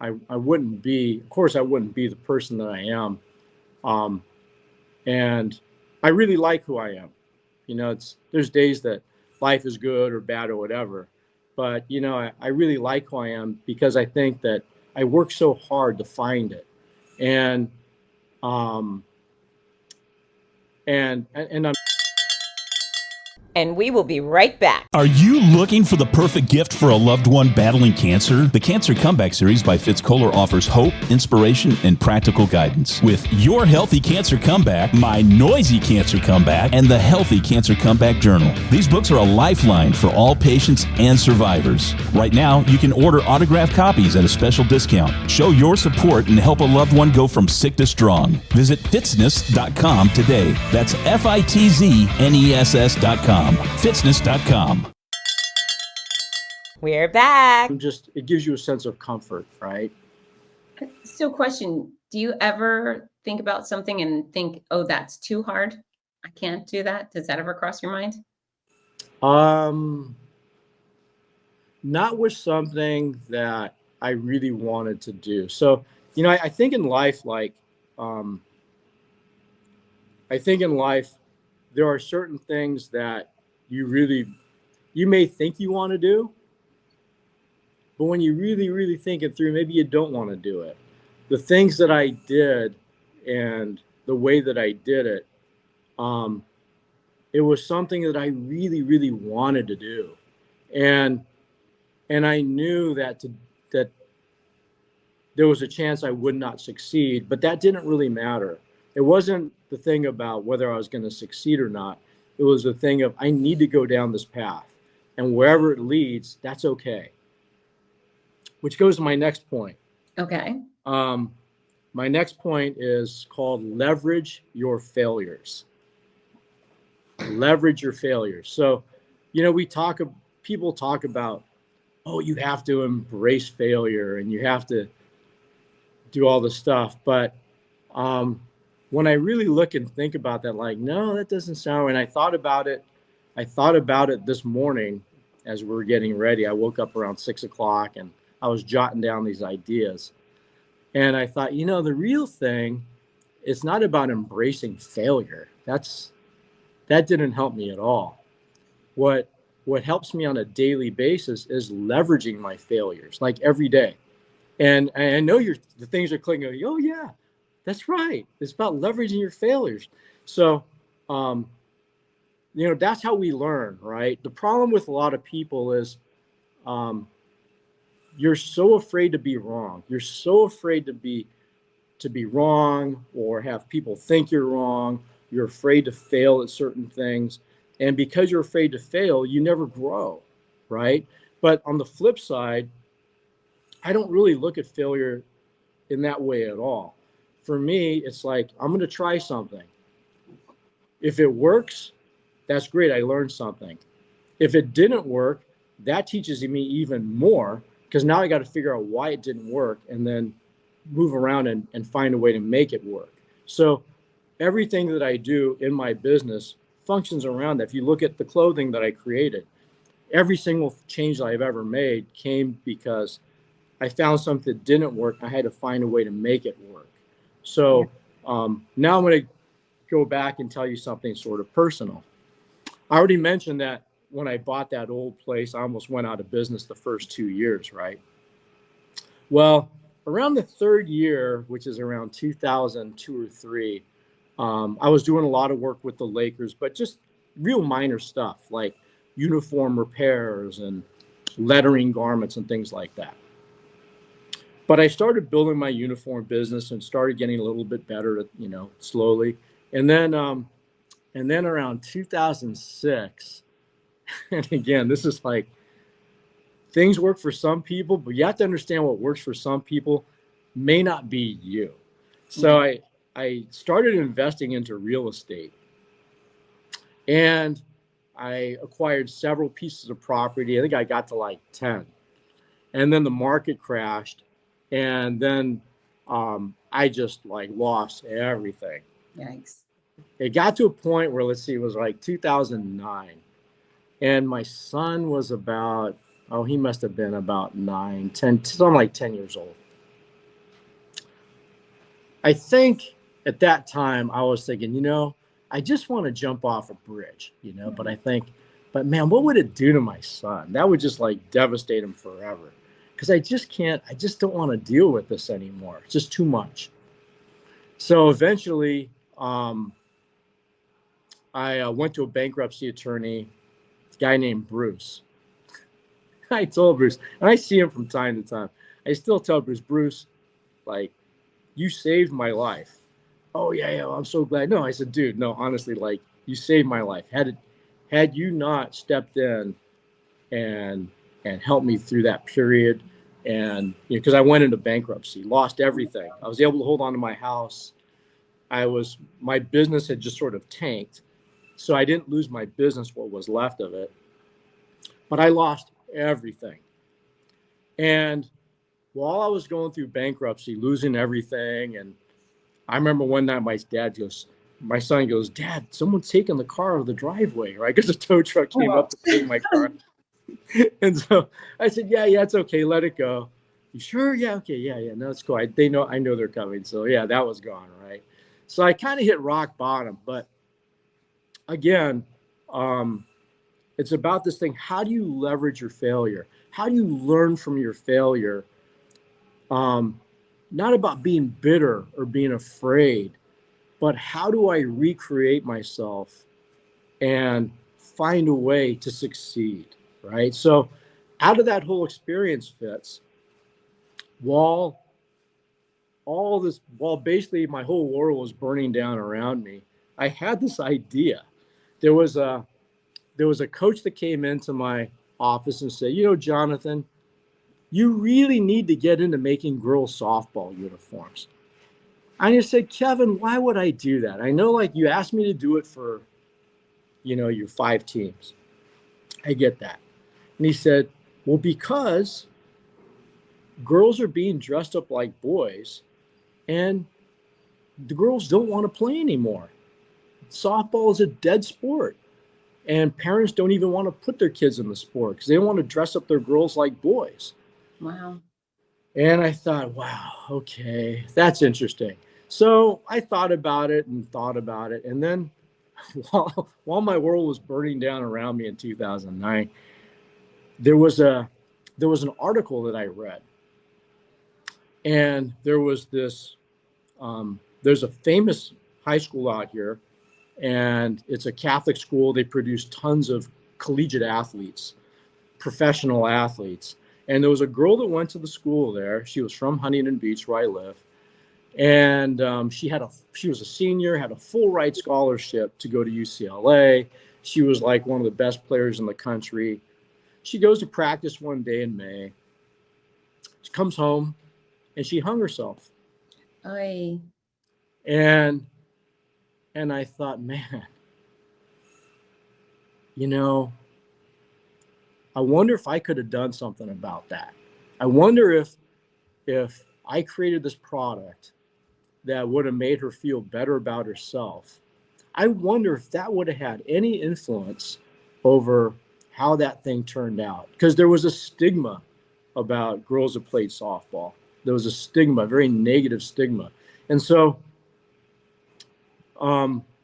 I wouldn't be, of course, I wouldn't be the person that I am. And I really like who I am. There's days that life is good or bad or whatever, but I really like who I am, because I think that I work so hard to find it. And I'm And we will be right back. Are you looking for the perfect gift for a loved one battling cancer? The Cancer Comeback Series by Fitz Kohler offers hope, inspiration, and practical guidance. With Your Healthy Cancer Comeback, My Noisy Cancer Comeback, and The Healthy Cancer Comeback Journal. These books are a lifeline for all patients and survivors. Right now, you can order autographed copies at a special discount. Show your support and help a loved one go from sick to strong. Visit Fitzness.com today. That's Fitzness.com. Fitzness.com. We're back. it gives you a sense of comfort, right? So question, do you ever think about something and think, oh, that's too hard, I can't do that? Does that ever cross your mind? Not with something that I really wanted to do. So, I think in life, there are certain things that you may think you want to do, but when you really, really think it through, maybe you don't want to do it. The things that I did and the way that I did it, it was something that I really, really wanted to do. And I knew that there was a chance I would not succeed, but that didn't really matter. It wasn't the thing about whether I was going to succeed or not. It was the thing of, I need to go down this path, and wherever it leads, that's okay. Which goes to my next point. Okay. My next point is called leverage your failures. Leverage your failures. So, people talk about, oh, you have to embrace failure and you have to do all this stuff. But when I really look and think about that, no, that doesn't sound right. And I thought about it this morning as we were getting ready. I woke up around 6 o'clock and I was jotting down these ideas. And I thought, the real thing, it's not about embracing failure. That didn't help me at all. What helps me on a daily basis is leveraging my failures, like every day. And I know the things are clicking. Oh yeah, that's right. It's about leveraging your failures. So, that's how we learn, right? The problem with a lot of people is, you're so afraid to be wrong. You're so afraid to be wrong or have people think you're wrong. You're afraid to fail at certain things. And because you're afraid to fail, you never grow, right? But on the flip side, I don't really look at failure in that way at all. For me, it's like, I'm going to try something. If it works, that's great. I learned something. If it didn't work, that teaches me even more, because now I got to figure out why it didn't work and then move around and find a way to make it work. So everything that I do in my business functions around that. If you look at the clothing that I created, every single change that I've ever made came because I found something that didn't work. I had to find a way to make it work. So now I'm going to go back and tell you something sort of personal. I already mentioned that when I bought that old place, I almost went out of business the first 2 years, right? Well, around the third year, which is around 2002 or 3, I was doing a lot of work with the Lakers, but just real minor stuff like uniform repairs and lettering garments and things like that. But I started building my uniform business and started getting a little bit better, slowly. And then around 2006, and again, this is like things work for some people, but you have to understand what works for some people may not be you. So I started investing into real estate, and I acquired several pieces of property. I think I got to like 10, and then the market crashed, and then I just like lost everything. Yikes. It got to a point where, let's see, it was like 2009, and my son was about, he must have been about 9, 10, something like 10 years old. I think at that time I was thinking, I just want to jump off a bridge, but I think, but man, what would it do to my son? That would just like devastate him forever. Because I just don't want to deal with this anymore. It's just too much. So eventually, I went to a bankruptcy attorney, a guy named Bruce. I told Bruce, and I see him from time to time. I still tell Bruce, like, you saved my life. Oh yeah, well, I'm so glad. No, I said, dude, no, honestly, like, you saved my life. Had you not stepped in and helped me through that period, and because I went into bankruptcy, lost everything. I was able to hold on to my house. My business had just sort of tanked, so I didn't lose my business, what was left of it, but I lost everything. And while I was going through bankruptcy, losing everything, and I remember one night my son goes, Dad, someone's taking the car out of the driveway, right? Because the tow truck came up to take my car. And so I said, yeah, it's okay. Let it go. You sure? Yeah. Okay. Yeah. No, it's cool. I know they're coming. So yeah, that was gone. Right. So I kind of hit rock bottom, but again, it's about this thing. How do you leverage your failure? How do you learn from your failure? Not about being bitter or being afraid, but how do I recreate myself and find a way to succeed? Right. So out of that whole experience, Fitz, while basically my whole world was burning down around me, I had this idea. There was a coach that came into my office and said, Jonathan, you really need to get into making girls softball uniforms. I just said, Kevin, why would I do that? I know, like, you asked me to do it for, your 5 teams. I get that. And he said, well, because girls are being dressed up like boys and the girls don't want to play anymore. Softball is a dead sport, and parents don't even want to put their kids in the sport because they don't want to dress up their girls like boys. Wow. And I thought, wow, okay, that's interesting. So I thought about it. And then while my world was burning down around me in 2009, there was an article that I read. And there was this, there's a famous high school out here, and it's a Catholic school. They produce tons of collegiate athletes, professional athletes. And there was a girl that went to the school there. She was from Huntington Beach, where I live. And she was a senior, had a full ride scholarship to go to UCLA. She was like one of the best players in the country. She goes to practice one day in May. She comes home and she hung herself. Oy. And I thought, man, I wonder if I could have done something about that. I wonder if I created this product that would have made her feel better about herself. I wonder if that would have had any influence over how that thing turned out. Because there was a stigma about girls that played softball. There was a stigma, a very negative stigma. And so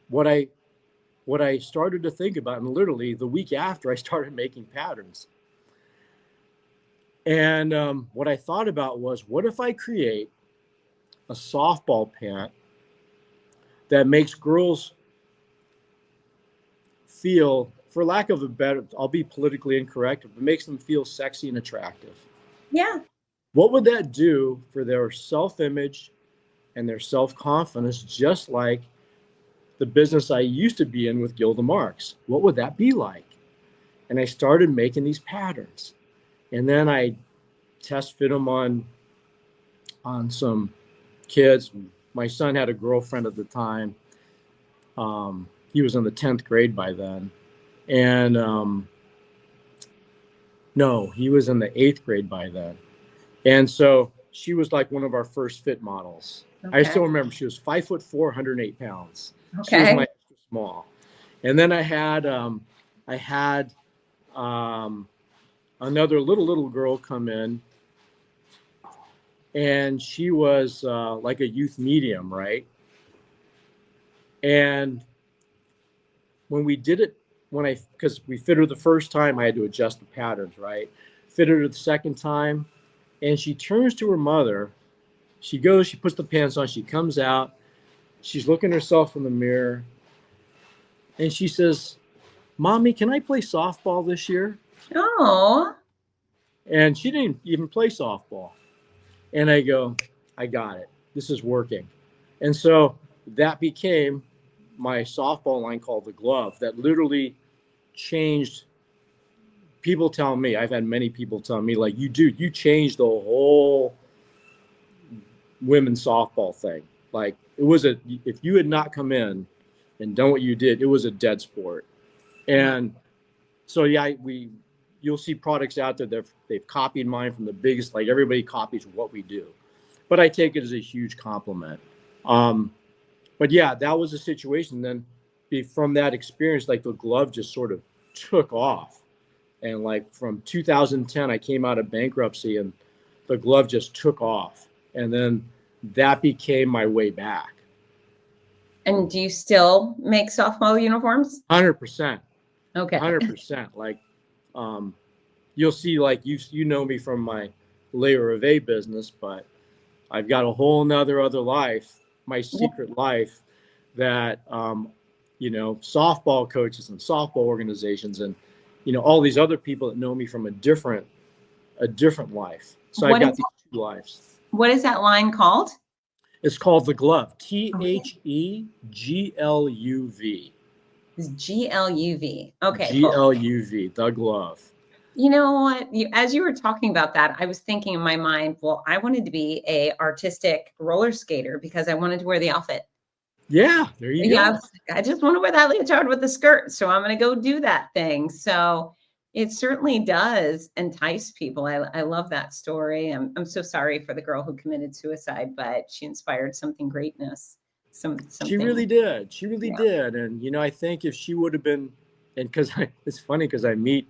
what I started to think about, and literally the week after, I started making patterns. And what I thought about was, what if I create a softball pant that makes girls feel, for lack of a better, I'll be politically incorrect, but makes them feel sexy and attractive? Yeah. What would that do for their self-image and their self-confidence, just like the business I used to be in with Gilda Marks? What would that be like? And I started making these patterns. And then I test fit them on some kids. My son had a girlfriend at the time. He was in the 10th grade by then. And no, he was in the 8th grade by then. And so she was like one of our first fit models. Okay. I still remember she was 5'4", 108 pounds. Okay. She was my extra small. And then I had another little girl come in, and she was like a youth medium, right? And when we did it, because we fit her the first time, I had to adjust the patterns, right? Fit her the second time, and she turns to her mother. She goes, she puts the pants on, she comes out, she's looking herself in the mirror, and she says, "Mommy, can I play softball this year?" Oh. And she didn't even play softball. And I go, I got it. This is working. And so that became my softball line called the Glove that literally changed. People tell me, I've had many people tell me, like, you changed the whole women's softball thing. Like, if you had not come in and done what you did, it was a dead sport. And so, yeah, you'll see products out there that they've copied mine from the biggest, like everybody copies what we do. But I take it as a huge compliment. But yeah, that was a situation. Then from that experience, like the Glove just sort of took off. And like from 2010, I came out of bankruptcy and the Glove just took off. And then that became my way back. And do you still make softball uniforms? 100%. Okay. 100%. Like, you'll see, like you know me from my LEORÉVER business, but I've got a whole nother other life, my secret life that, softball coaches and softball organizations and, all these other people that know me from a different life. So I've got these two lives. What is that line called? It's called the Glove. THEGLUV. It's GLUV. Okay. GLUV, the Glove. You know what? As you were talking about that, I was thinking in my mind, well, I wanted to be a artistic roller skater because I wanted to wear the outfit. Yeah, there you go. I just want to wear that leotard with the skirt. So I'm going to go do that thing. So it certainly does entice people. I love that story. I'm so sorry for the girl who committed suicide, but she inspired something greatness. She really did. She really did. And, I think if she would have been, and it's funny because I meet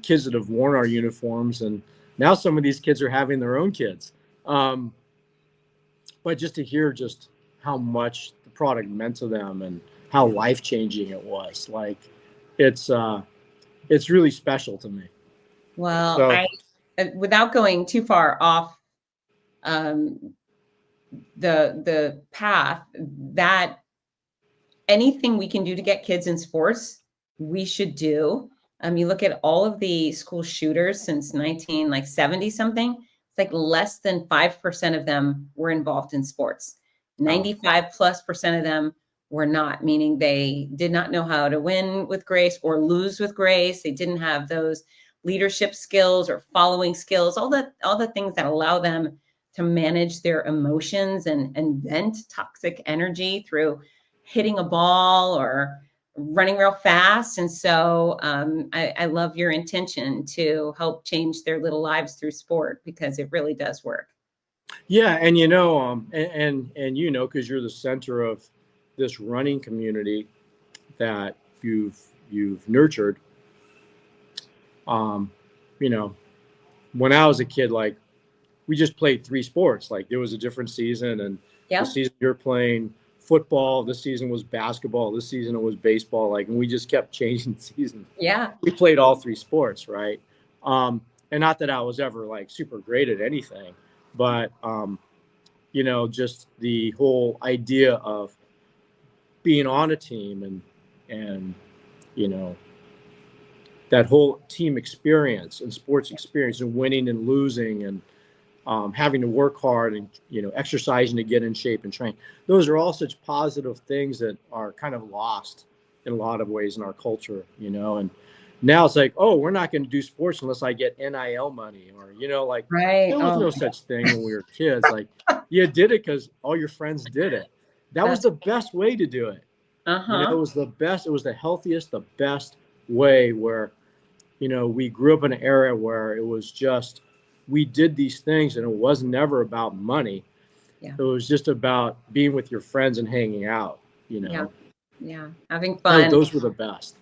kids that have worn our uniforms, and now some of these kids are having their own kids. But just to hear just how much the product meant to them and how life-changing it was, like it's really special to me. Well, so, without going too far off the path, that anything we can do to get kids in sports, we should do. You look at all of the school shooters since 1970 something, it's like less than 5% of them were involved in sports. 95+% of them were not, meaning they did not know how to win with grace or lose with grace. They didn't have those leadership skills or following skills, all the things that allow them to manage their emotions and vent toxic energy through hitting a ball or running real fast. And so I love your intention to help change their little lives through sport, because it really does work. Yeah. And, because you're the center of this running community that you've nurtured, when I was a kid, like we just played 3 sports. Like there was a different season, and the season you're playing football, this season was basketball, this season it was baseball, like, and we just kept changing seasons. Yeah. We played all 3 sports, right? And not that I was ever like super great at anything, but just the whole idea of being on a team and that whole team experience and sports experience and winning and losing and having to work hard and, exercising to get in shape and train. Those are all such positive things that are kind of lost in a lot of ways in our culture, and Now it's like, oh, we're not going to do sports unless I get NIL money, or, you know, like Right. there was no such thing when we were kids. Like you did it because all your friends did it. That was the best way to do it. You know, it was the best. It was the healthiest, the best way where, you know, we grew up in an era where it was just, we did these things and it was never about money. Yeah. It was just about being with your friends and hanging out, you know. Yeah. Yeah. Having fun. Those were the best.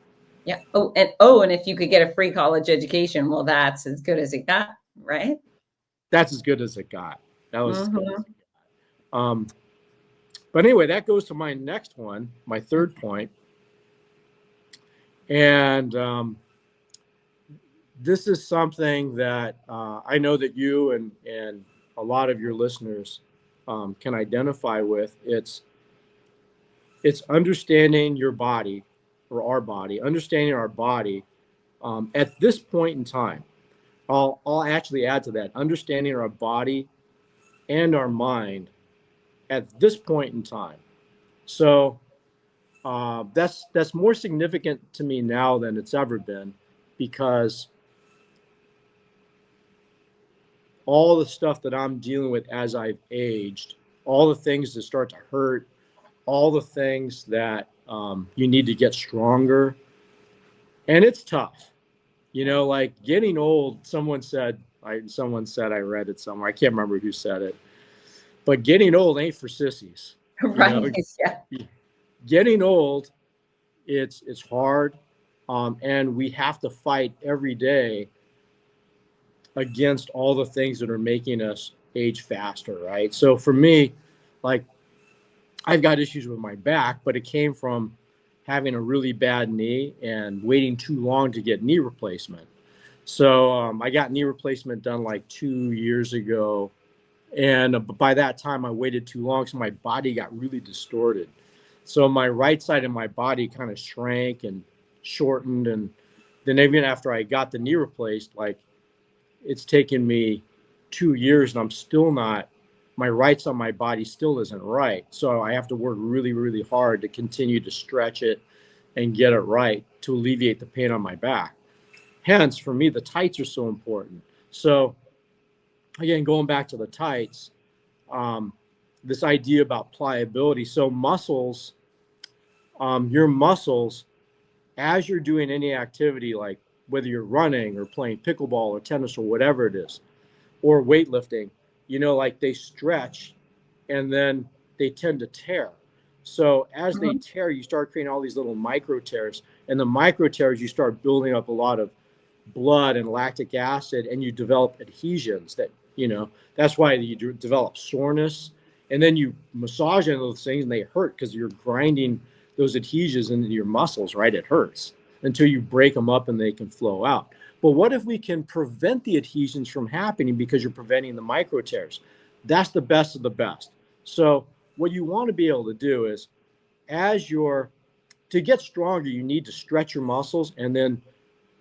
Yeah. And if you could get a free college education, well, that's as good as it got, right? That's as good as it got. That was as good as it got. But anyway, that goes to my next one, my third point. And this is something that I know that you and a lot of your listeners can identify with. It's understanding your body, or our body, understanding our body at this point in time. I'll actually add to that, understanding our body and our mind at this point in time. So that's more significant to me now than it's ever been, because all the stuff that I'm dealing with as I've aged, all the things that start to hurt, all the things that you need to get stronger. And it's tough, you know, like getting old. Someone said, I read it somewhere. I can't remember who said it, but getting old ain't for sissies. Right. You know, yeah. Getting old, it's hard. And we have to fight every day against all the things that are making us age faster, right? So for me, like, I've got issues with my back, but it came from having a really bad knee and waiting too long to get knee replacement. So I got knee replacement done like 2 years ago. And by that time, I waited too long, so my body got really distorted. So my right side of my body kind of shrank and shortened. And then even after I got the knee replaced, like, it's taken me 2 years and I'm still not, my right side of my body still isn't right. So I have to work really, really hard to continue to stretch it and get it right to alleviate the pain on my back. Hence, for me, the tights are so important. So again, going back to the tights, this idea about pliability. So muscles, your muscles, as you're doing any activity, like whether you're running or playing pickleball or tennis or whatever it is, or weightlifting, you know, like they stretch and then they tend to tear. So as they tear, you start creating all these little micro tears, and the micro tears, you start building up a lot of blood and lactic acid, and you develop adhesions that, you know, that's why you develop soreness. And then you massage into those things and they hurt because you're grinding those adhesions into your muscles, right? It hurts until you break them up and they can flow out. But what if we can prevent the adhesions from happening because you're preventing the micro tears? That's the best of the best. So what you want to be able to do is, to get stronger, you need to stretch your muscles and then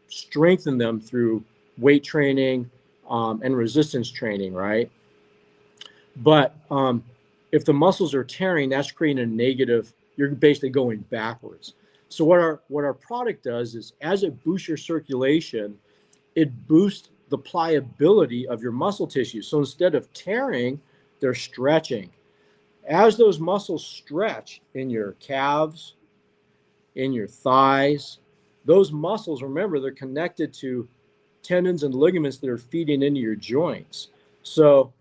strengthen them through weight training and resistance training, right? But if the muscles are tearing, that's creating a negative, you're basically going backwards. So what our product does is, as it boosts your circulation, it boosts the pliability of your muscle tissue. So instead of tearing, they're stretching. As those muscles stretch in your calves, in your thighs, those muscles, remember, they're connected to tendons and ligaments that are feeding into your joints. So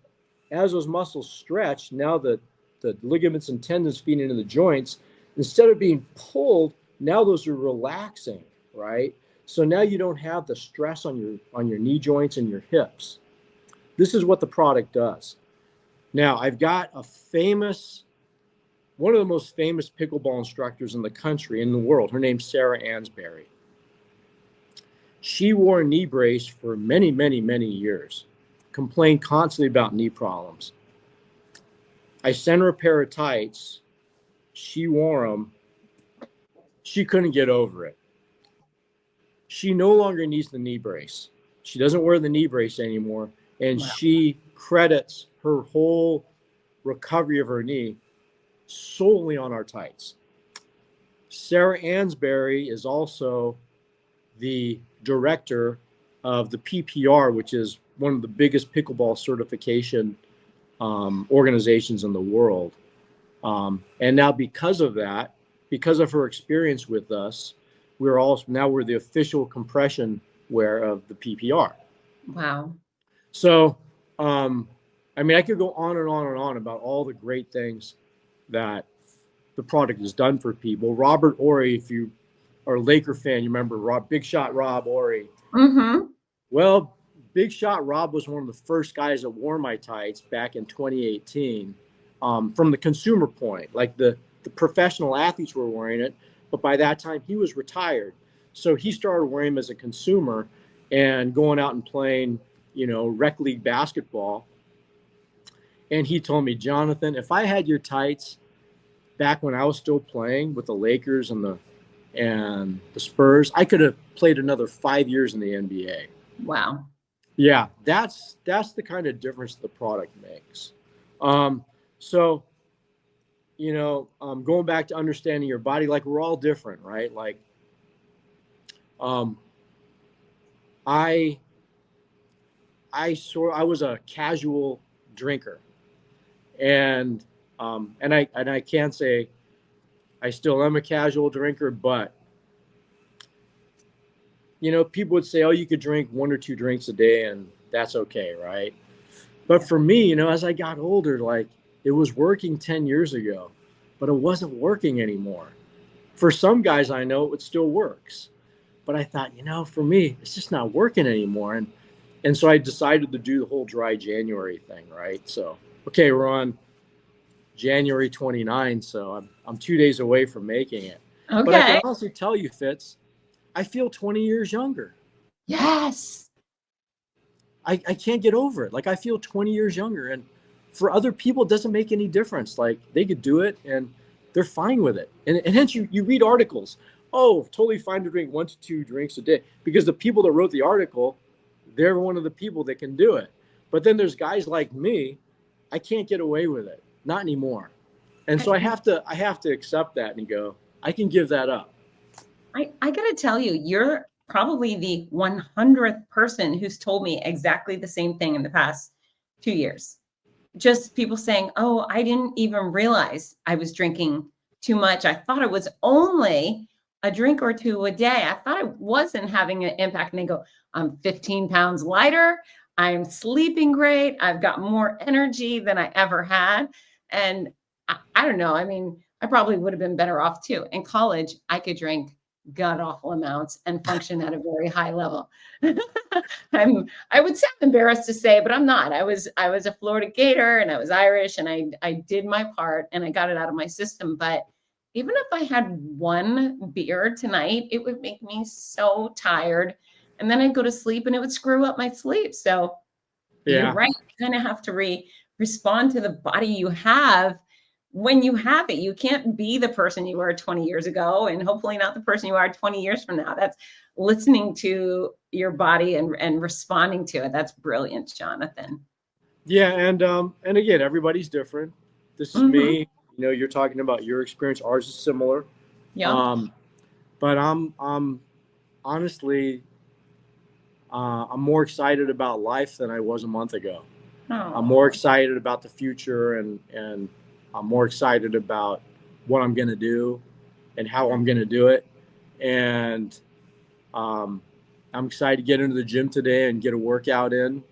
as those muscles stretch, now the ligaments and tendons feeding into the joints, instead of being pulled, now those are relaxing, right? So now you don't have the stress on your knee joints and your hips. This is what the product does. Now, I've got one of the most famous pickleball instructors in the country, in the world. Her name's Sarah Ansberry. She wore a knee brace for many, many, many years, complained constantly about knee problems. I sent her a pair of tights. She wore them. She couldn't get over it. She no longer needs the knee brace. She doesn't wear the knee brace anymore. And she credits her whole recovery of her knee solely on our tights. Sarah Ansberry is also the director of the PPR, which is one of the biggest pickleball certification organizations in the world. And now because of that, because of her experience with us, we're the official compression wear of the PPR. Wow. So, I mean, I could go on and on and on about all the great things that the product has done for people. Robert Ory, if you are a Laker fan, you remember Big Shot Rob Ory. Mm-hmm. Well, Big Shot Rob was one of the first guys that wore my tights back in 2018 from the consumer point. Like the professional athletes were wearing it, but by that time he was retired. So he started wearing them as a consumer and going out and playing, rec league basketball. And he told me, Jonathan, if I had your tights back when I was still playing with the Lakers and the Spurs, I could have played another 5 years in the NBA. Wow. Yeah, that's the kind of difference the product makes. So, going back to understanding your body, like we're all different, right? Like, I was a casual drinker, and I can't say I still am a casual drinker, but people would say, oh, you could drink 1 or 2 drinks a day and that's okay, right? But for me, as I got older, like it was working 10 years ago, but it wasn't working anymore. For some guys I know, it still works. But I thought, for me, it's just not working anymore. And so I decided to do the whole dry January thing, right? So, okay, we're on January 29, so I'm 2 days away from making it. Okay. But I can honestly tell you, Fitz, I feel 20 years younger. Yes. I can't get over it. Like I feel 20 years younger. And for other people, it doesn't make any difference. Like they could do it and they're fine with it. And hence you read articles. Oh, totally fine to drink 1 to 2 drinks a day. Because the people that wrote the article, they're one of the people that can do it. But then there's guys like me, I can't get away with it. Not anymore. And so I have to accept that and go, I can give that up. I got to tell you, you're probably the 100th person who's told me exactly the same thing in the past 2 years. Just people saying, oh, I didn't even realize I was drinking too much. I thought it was only a drink or 2 a day. I thought it wasn't having an impact. And they go, I'm 15 pounds lighter. I'm sleeping great. I've got more energy than I ever had. And I don't know. I mean, I probably would have been better off too. In college, I could drink god awful amounts and function at a very high level. I would sound embarrassed to say, but I'm not. I was a Florida Gator and I was Irish and I did my part and I got it out of my system. But even if I had 1 beer tonight, it would make me so tired. And then I'd go to sleep and it would screw up my sleep. So you're right. You kind of have to respond to the body you have when you have it. You can't be the person you were 20 years ago and hopefully not the person you are 20 years from now. That's listening to your body and responding to it. That's brilliant, Jonathan. Yeah. And again, everybody's different. This is me. You're talking about your experience. Ours is similar. Yeah. But I'm honestly, I'm more excited about life than I was a month ago. Oh. I'm more excited about the future and I'm more excited about what I'm going to do and how I'm going to do it. And I'm excited to get into the gym today and get a workout in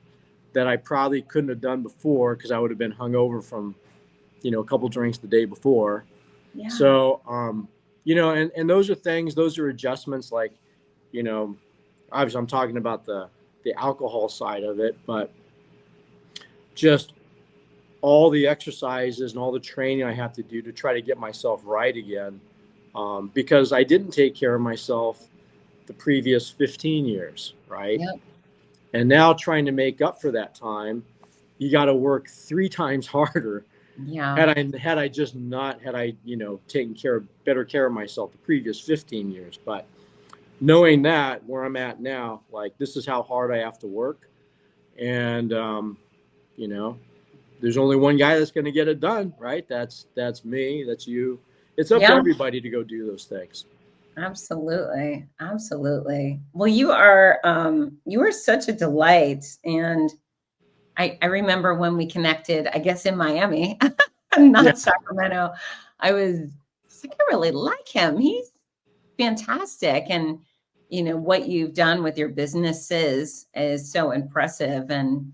that I probably couldn't have done before because I would have been hungover from, a couple drinks the day before. Yeah. So, and those are things, those are adjustments like, obviously I'm talking about the alcohol side of it, but just all the exercises and all the training I have to do to try to get myself right again. Because I didn't take care of myself the previous 15 years. Right. Yep. And now trying to make up for that time, you got to work 3 times harder. Yeah. Had I taken better care of myself the previous 15 years, but knowing that where I'm at now, like this is how hard I have to work. And, there's only one guy that's going to get it done, right? That's me. That's you. It's up to everybody to go do those things. Absolutely. Absolutely. Well, you are such a delight. And I remember when we connected, I guess in Miami, Yeah. not Sacramento. It's like, I really like him. He's fantastic. And, what you've done with your businesses is so impressive. And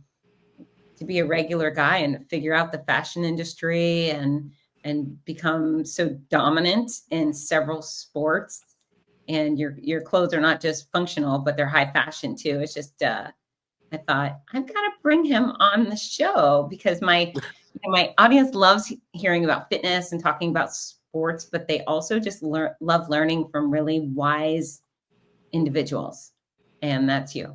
to be a regular guy and figure out the fashion industry and become so dominant in several sports. And your clothes are not just functional, but they're high fashion too. It's just I thought I've got to bring him on the show because my audience loves hearing about fitness and talking about sports, but they also just love learning from really wise individuals, and that's you.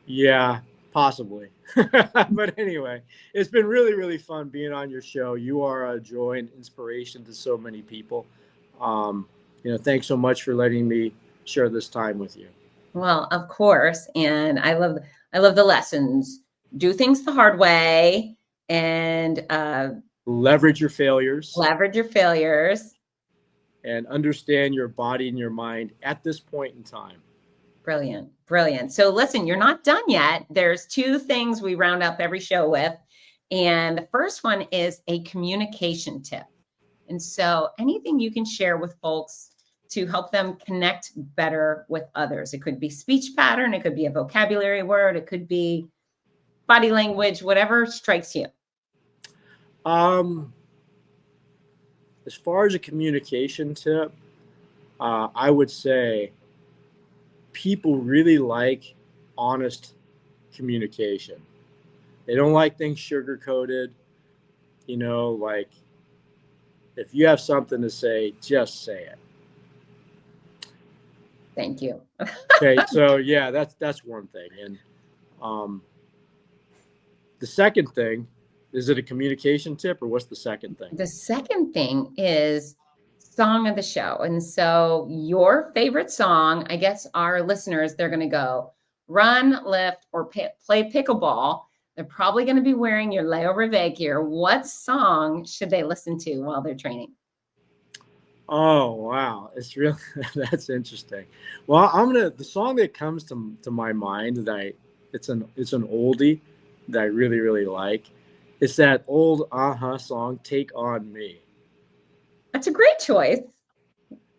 Yeah, possibly. But anyway, it's been really, really fun being on your show. You are a joy and inspiration to so many people. Thanks so much for letting me share this time with you. Well, of course, and I love the lessons. Do things the hard way, and Leverage your failures leverage your failures. and understand your body and your mind at this point in time. Brilliant. Brilliant. So listen, you're not done yet. There's two things we round up every show with. And the first one is a communication tip. And so anything you can share with folks to help them connect better with others. It could be speech pattern. It could be a vocabulary word. It could be body language, whatever strikes you. As far as a communication tip, I would say people really like honest communication. They don't like things sugar-coated. Like if you have something to say, just say it. Thank you. Okay, so yeah, that's one thing. And the second thing, is it a communication tip or what's the second thing? The second thing is song of the show. And so your favorite song, I guess our listeners, they're going to go run, lift, or play pickleball. They're probably going to be wearing your LEORÄVER gear. What song should they listen to while they're training? Oh, wow. It's really, that's interesting. Well, the song that comes to my mind it's an oldie that I really, really like. It's that old song, Take On Me. That's a great choice.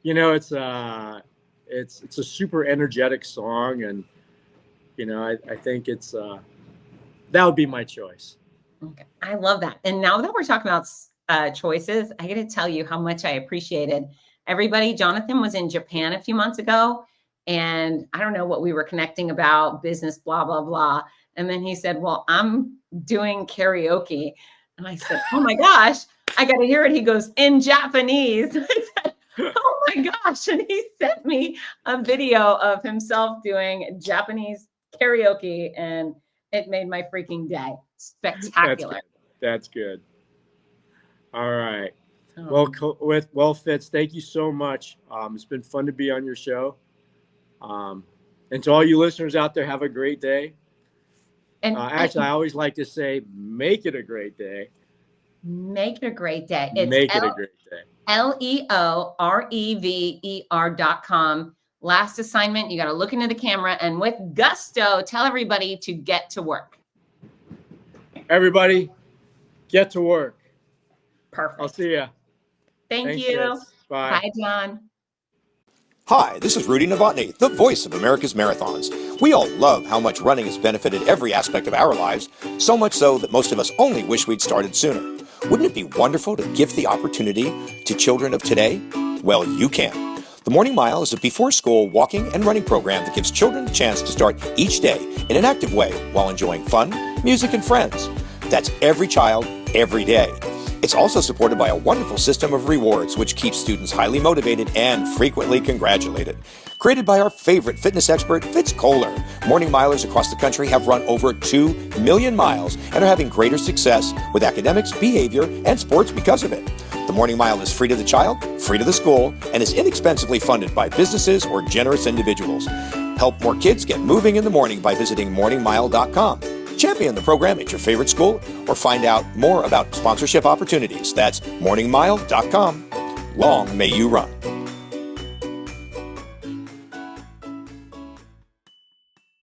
It's a super energetic song. And, I think that would be my choice. Okay. I love that. And now that we're talking about choices, I got to tell you how much I appreciated everybody. Jonathan was in Japan a few months ago, and I don't know what we were connecting about, business, blah, blah, blah. And then he said, well, I'm doing karaoke. And I said, oh my gosh, I got to hear it. He goes, in Japanese. I said, oh my gosh. And he sent me a video of himself doing Japanese karaoke, and it made my freaking day. Spectacular. That's good. All right. Well, Fitz, thank you so much. It's been fun to be on your show. And to all you listeners out there, have a great day. And actually, I always like to say, make it a great day. Make it a great day. It's make it a great day. LEOREVER.com. Last assignment, you got to look into the camera and with gusto, tell everybody to get to work. Everybody, get to work. Perfect. I'll see you. Thanks, you. Fitz. Bye. Bye, John. Hi, this is Rudy Novotny, the voice of America's Marathons. We all love how much running has benefited every aspect of our lives, so much so that most of us only wish we'd started sooner. Wouldn't it be wonderful to give the opportunity to children of today? Well, you can. The Morning Mile is a before-school walking and running program that gives children a chance to start each day in an active way while enjoying fun, music, and friends. That's every child, every day. It's also supported by a wonderful system of rewards, which keeps students highly motivated and frequently congratulated. Created by our favorite fitness expert, Fitz Kohler, Morning Milers across the country have run over 2 million miles and are having greater success with academics, behavior, and sports because of it. The Morning Mile is free to the child, free to the school, and is inexpensively funded by businesses or generous individuals. Help more kids get moving in the morning by visiting morningmile.com. Champion the program at your favorite school or find out more about sponsorship opportunities. That's morningmile.com. Long may you run.